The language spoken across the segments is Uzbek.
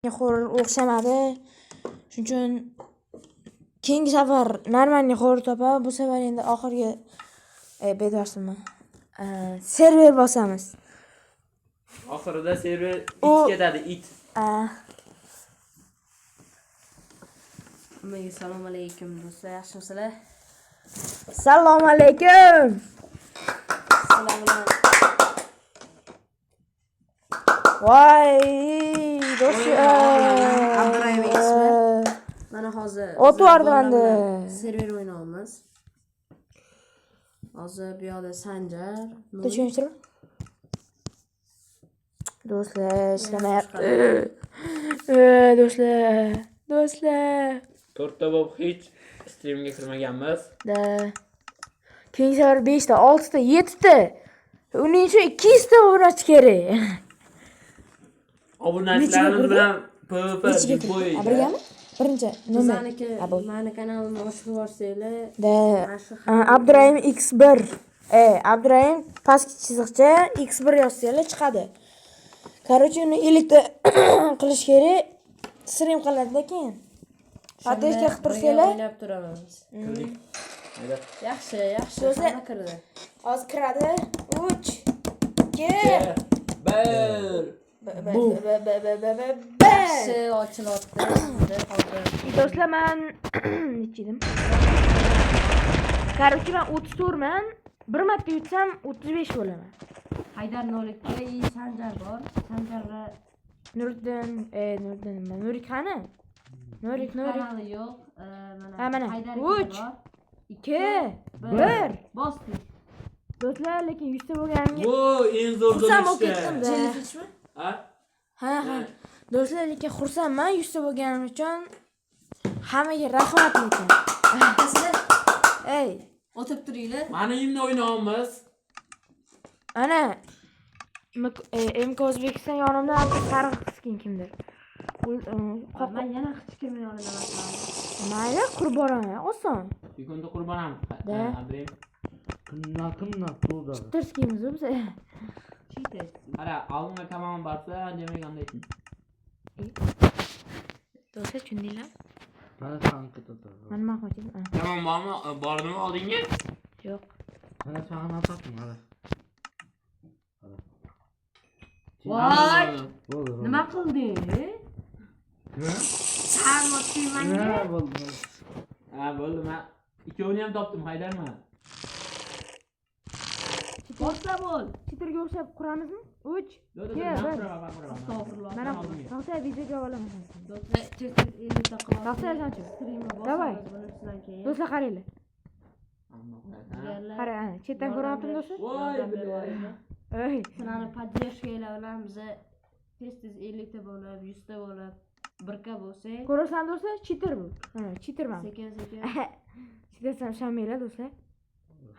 o'xshamadi. Shuning uchun keyingi safar normalniy xor topib, bu safar endi oxirgi bedorsinmi? Server bosamiz. Oxirida server it ketadi, it. Assalomu alaykum do'stlar, yaxshimisizlar? Assalomu alaykum. Voy, do'stlar. Abdurahim X1. Mana hozir O'tvardi. server o'ynaymiz. Hozir bu yoqda Sanjar. Tushuntir. Do'stlar, ishlamayapti. Do'stlar. To'rtta bo'lib hech streamga kirmaganmiz. Keyingi safar 5 ta, 6 ta, 7 ta. Uning uchun 200 ta o'rnatish kerak. Obunachilarimiz bilan PvP qo'ying. Birgami? Birinchi nomer. Mani kanalimni ochib ko'rsanglar. Abdurahim X1. Abdurahim pastki chiziqcha X1 yozsanglar chiqadi. Короче, uni 50 ta qilish kerak. Stream qiladi keyin. Pateshga qilib tursanglar. O'ylab turamiz. Yaxshi. Do'stlar, kirdi. hozir kiradi. 3 2 1 Yaxshi ochilyapti. Do'stlar, men nechidim? Короче, men 34 man. Bir marta yutsam 35 bo'laman. Haydar Nolikda Sanjar bor. Sanjarga Nuriddin nima? Nurik qani? Nurik. kanali yo'q. Mana Haydar 3 2 1 bosdik. Do'stlar, lekin 100 ta bo'lganiga Voy, eng zo'r xursand bo'lib bo'lishdi. ketdim-da. Jellyfishmi? Ha. Do'stlar, lekin xursandman 100 ta bo'lganim uchun. Hammaga rahmat lekin. Sizlar o'tib turinglar. Mana endi o'ynaymiz. Ana MK O'zbekiston yonimda sariq qiskin kimdir. Men yana hech kim yonidaman. Mayli, qurib boraman, oson. Yukunda qurbonam. Abdurahim. Kimna to'da. Tirskimiz biz. Chiydi. Ara, oldinga kamon borsa, demak anda ayting. Do'stlar, tushundinglar? Mana sanki to'da. Mana qo'ydim. Kamon bormi? Bordimi oldinga? Yo'q. Mana sana taqdim hali. Voy! Bo'ldi. Nima qilding? Sen otdingmanga? Bo'ldi. Bo'ldi, men ikkovini ham topdim, Haydarman. Boshla bo'l. Chitirga o'xshab quramizmi? 3 Astag'firulloh. Mana to'xta, videoga olaman. Do'stlar, tez 50 ta qilib. To'xta, Sancho. Davay. Do'stlar, qaranglar. Amma Qara, chetdan ko'ryaptim do'stlar. Voy, bilaver. Ey, Sizlarni podдержкаlar bilan biz tez 50 ta bo'lib, 100 ta bo'lib birga bo'lsak, ko'rasan do'stlar, chitir bu. Chitirman. sekin. Chitirsan shaminglar do'stlar.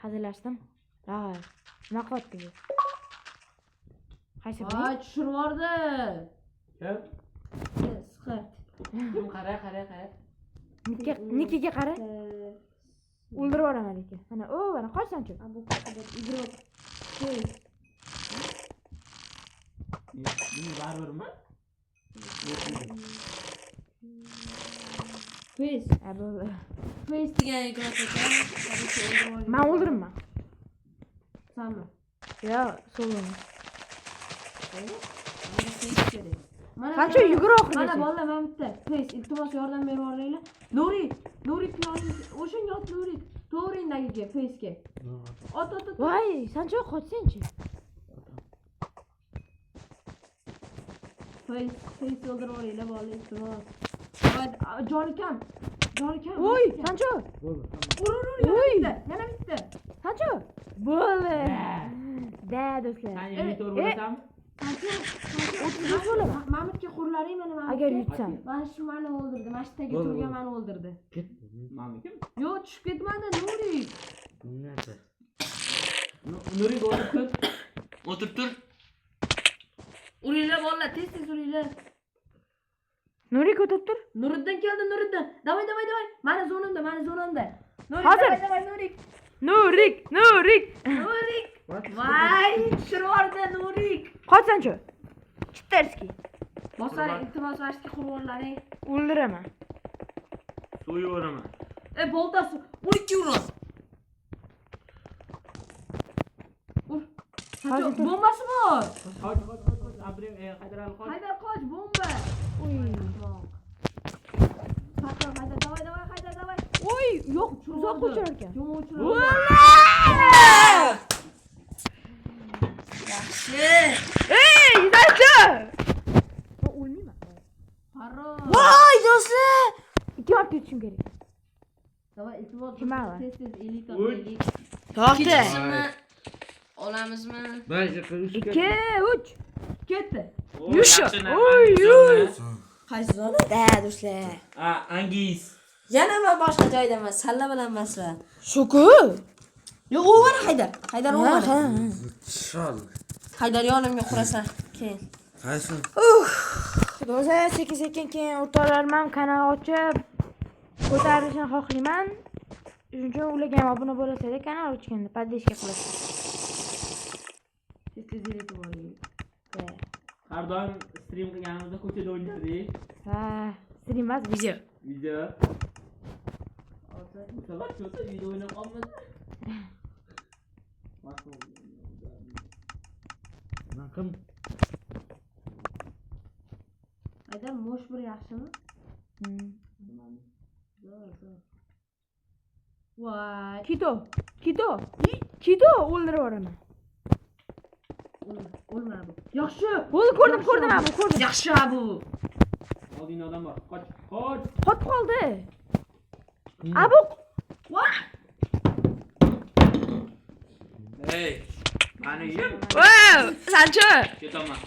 Hazillashdim. Nima qilyapti bu? Qaysi bu? Voy, tushirib yubordi. Kim? Siqat. Kim qara. Nikiga qara. O'ldirib yuboraman lekin. Mana, mana qochsanchi. Bu qadar igrok. Buni baribirmi? Face. Bo'ldi. Face degan igrok ekan. Men o'ldiribman. Sanmi? Yo'q, so'ldim. Qancha yugur oxirgacha. Mana bolalar men bitta. Face, iltimos yordam berib yuboringlar. Nurik yo'ling. O'shanga ot Nurik. To'g'rindagiga, Face'ga. Ot. Voy, Sancho qochsenchi. Face o'ldirib yuboringlar bolalar, iltimos. Voy, jonikam. Voy, Sancho. Ur. Yana bitta. Sancho. Bo'ldi. Da do'stlar. Qani endi to'g'ri bo'lasanmi? O'tib bo'laman. Mamutga qurlaring meni Mamutga. Agar yutsam. Mana shu meni o'ldirdi. Mana shu yerga turgan meni o'ldirdi. Mami kim? Yo'q, tushib ketmadi, Nurik. Nima? Nurik o'tirib tur. Uringlar bolalar, tez uringlar. Nurik o'tib tur. Nuriddin keldi, Nuriddin. Davay. Mana zonamda. Hozir. Nurik. Nurik. Voy, tushirib yubordi Nurik. Qoch Sancho. Chitterski. Bosar iltimos vashki qurbonlaring. O'ldiraman. So'yaveraman. Boltasi 12 euro. Hozir tur. Bombasi bor. Qoch. Abrim, Haydar Ali qoch. Haydar qoch, bomba. Uy. Haydar, davay, Haydar, davay. Uy, yo'q, uzoq uçar ekan. Yo'q, uçur. Ey, Zaycha! Ben o'lmayman. Farro. Voy, do'stlar! 2 marta yutishim kerak. Davay, iltimos. Kim var? Tez elite Uy. olaylik. Yo'qdi. Olamizmi? 5 2 3 Ketdi. Yusha. Yaxshi, Uy, uy. Qaysi zona? Da, do'stlar. Angiz. Yana men boshqa joyda emas, salla bilan emasman. Shuku. Yo'q, u mana Haydar. Haydar u Ha, mana. ha. Shol. Haydar yonimga qurasan. Keyin. Qaysi? Do'stlar, sekin keyin o'rtoqlarim kanal ochib ko'tarishni xohlayman. Shuning uchun ularga ham obuna bo'lasizlar, kanal ochganda podpishka qilasizlar. Tez elite olaylik. Har doim stream qilganimizda ko'chada o'ynardik. Ha, stream emas, video. Video. Bu safar ko'cha video o'ynab qolmadi. Naqim. Haydar mosh bir yaxshimi? Voy. Kito o'ldirib yuboraman. O'lmadi. Yaxshi. Bo'ldi, ko'rdim abi, ko'rdim. Yaxshi bu. Oldingda odam bor. Qoch. Qotib qoldi. Abu, Voy. Hey. Ani yim. wow, Sancho. Ketaman.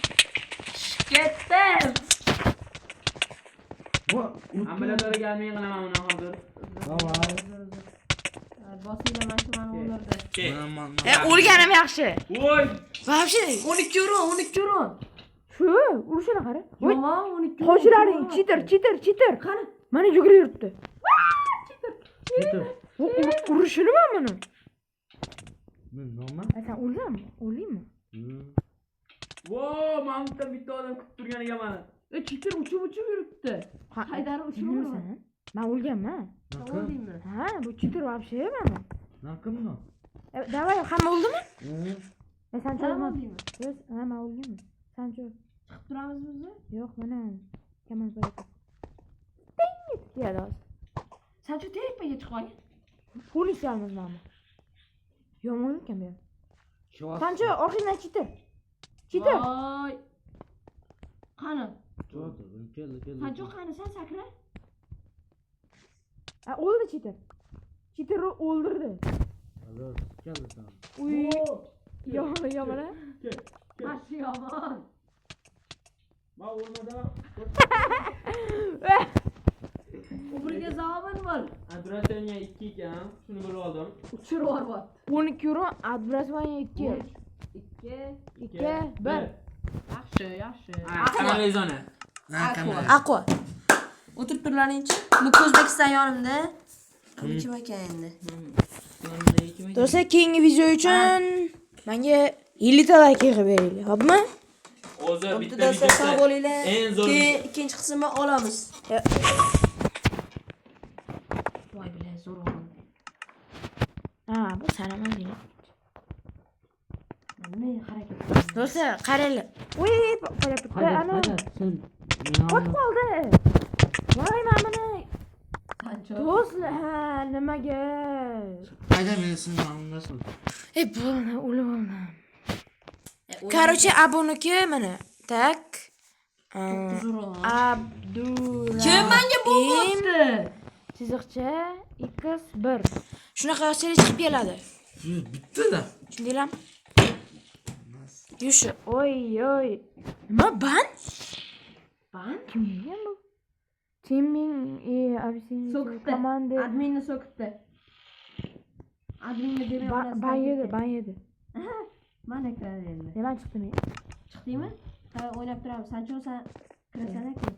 Ketdim. Ambulatoriyaga men qilaman uni hozir. Bosinglar mashinani o'ldirdi. O'lganim yaxshi. Voy. Вообще 12 euro, 12 euro. shu urushini qara. Voy, Yomon 12 euro. qoshlaring cheater. Qani? Mana yugurib yuribdi. Ketir. Urushini men buni. Men nima? Sen o'ldingmi? Vo, mamta bitta odam kutib turgan ekanman. Cheater uchib yuribdi. Haydar uchib yuribdi. Men o'lganman. O'ldingmi? Ha, bu cheater вообще mana. Naqimmi? Давай, hamma o'ldimi? Sen Sen cho'lma. o'ldingmi? Yo'q, men o'lganman. Sen cho'l. Chiqib turamizmi biz? Yo'q, mana. Kamon qo'yadi. Ya do'st. Sen shu tepaga chiqib Polislarimiz mana. Yomon ekan bu. Shu. Sancho, orqangdan cheater. Voy. Qani? Keldi. Sancho qani sen sakra? O'ldi cheater. Cheater o'ldirdi. Keldi sen. Uy. Yomon. Yaxshi yomon. Ma o'lmadim. O'biriga zavobin bor. Adresanya 2 ekan. Shuni bilib oldim. Uchirib yuboryapti. 12 euro, adresvanya 2. 2 1. Yaxshi. Kanal zona. Aqua. O'tirib turlaringchi. Bu O'zbekiston yonimda. Bu kim ekan endi? Do'stlar, keyingi video uchun menga 50 ta like qilib beringlar, xo'pmi? Hozir Bitta bitta do'stlar sog' bo'linglar. eng zo'r Keyin ikkinchi qismini olamiz. Voy bilan zo'r oldim. Ha, bu sanaman deydi. Men harakat. Do'stlar, qaranglar. Uy, bitta ana Sen. qotib qoldi. Voy, men buni Sancho. do'stlar, ha, nimaga? Qayda meni sizni nomimdasiz? Bo'ldi, o'lib oldim. Короче, abuniki mana. Tak. Abdurahim. Kim menga bo'lyapti? Chiziqcha x1. Shunaqa qilsangiz chiqib keladi. Bittada. Tushundinglarmi? Yusha. Oy. Nima ban? Ban? Kim degan bu? Timing Abyssinia So'kdi. komanda Adminni so'kdi. Adminni deray olasiz. ban yedi. Mana kiraver endi. Nima chiqdim? Chiqdingmi? Ha, o'ynab turamiz. Sancho sen kirasan ekan.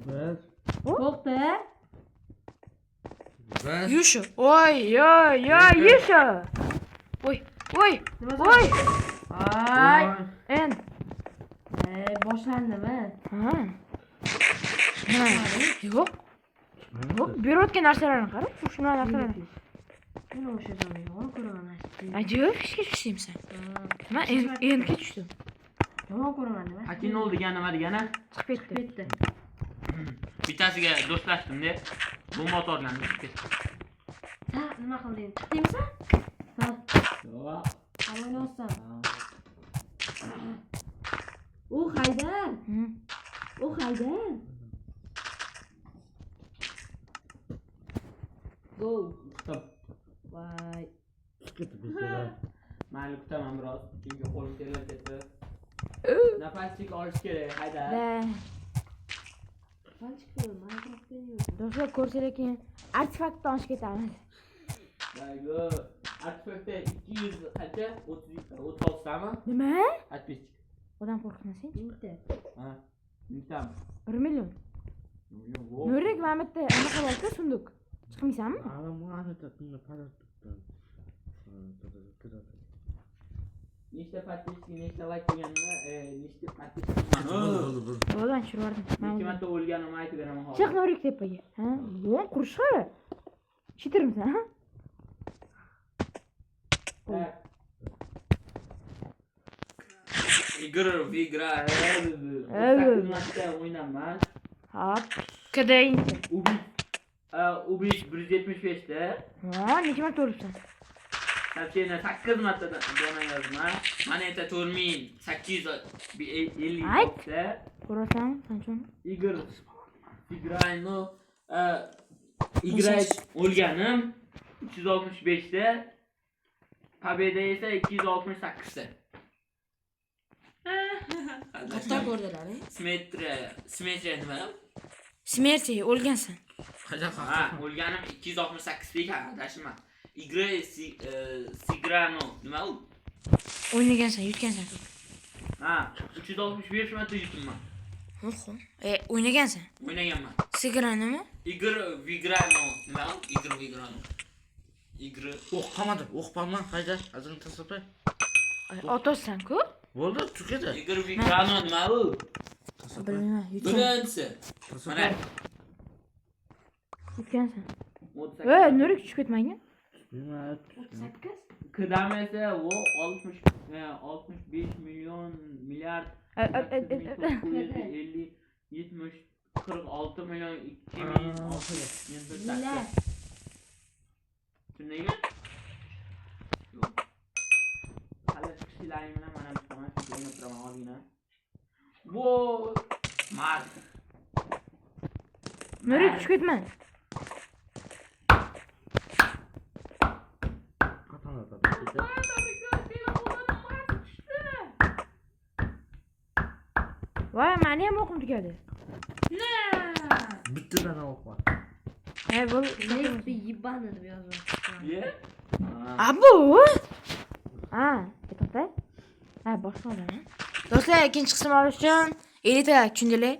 Bir. To'xta. Yusha. Oy, Yusha. Oy. Nima Oy. Ay. En. Boshlandimi? Ha. Nima? Yo'q. Yo'q, berayotgan narsalarni qara. Shunday narsalar. Mana o'sha zamon yomon ko'raman ashti. Ajoyib ishga tushdimsan. Nima endi tushdim. Yomon ko'raman nima? Akin nol degani nima degani? Chiqib ketdi. Bittasiga do'stlashdim-da. Bomba otorgandi. Ha, nima qilding? Chiqdingmi? Ha, Yo'q. qalay olsam. U Haydar. U Haydar. Gol. Stop. Voy. Ketdi bizlar. Mayli kutaman biroz. Chunki qo'lim terlab ketdi. Nafaslik olish kerak, hayda. Qancha pul? Minecraftda yo'q. Do'stlar ko'rsanglar keyin artefaktdan olib ketamiz. Baygo. Artefaktda 200 qancha? 36 tami? Nima? Atpich. Odam qo'rqitmasin. Mingta. Ha. Mintam. 1 million. Yo'q. Nurik mana bitta anaqa bo'lsa sunduq. Chiqmaysanmi? Ana mana tatni parat tutdi. Nechta patishki, nechta like deganimda, nechta patishki. Odan tushirdim. Ikki marta o'lganimni aytib beraman hozir. Chiq Nurik tepaga. Ha? Yo'q, qurishqa. Chitirmisan, ha? Игр в игра. Marta o'ynaman. Hop. Kadayin. Убить 175 da. Ha, necha marta o'libsan? Soобщение 8 martadan yozma. Mana esa 4850 Ayt. da. Ko'rasan, qanchani? Игр играть o'lganim 365 da. Победа esa 268 da. Katta ko'rdilar, Smetriya nima? Smerti, o'lgansan. Qayoqqa? Ha, o'lganim 268 lik adashma. Игры Sigrano nima u? O'ynagansan, yutgansan. Ha, 365 marta yutibman. Oho. O'ynagansan. O'ynaganman. Sigranimi? Игр Vigrano nima u? Игр Vigrano. Игр O'qamadim, o'qpaman, hayda, azin tasabbi. Otasisan-ku? Bo'ldi, tukedi. Игр Vigrano nima u? Bilmayman, yutgan. Birinchisi. Mana Yutgansan. 38. Nurik tushib ketmagan. Bilmayman. 38. Kıdam esa o 65 milyon milyar 50 70 46 milyon 2600 Milyar. Shunday yo'q. Hali chiqishlaring bilan mana bu tomon shunday turaman ozgina. Bu mar. Nurik tushib ketman. Voy, meni ham o'qim tugadi. Bittadan o'qma. Bu Nefti yibani deb yozmoqchiman. Ye? Abu. To'xta. Boshqa odam. Do'stlar, ikkinchi qismni olish uchun 50 ta tushundilar.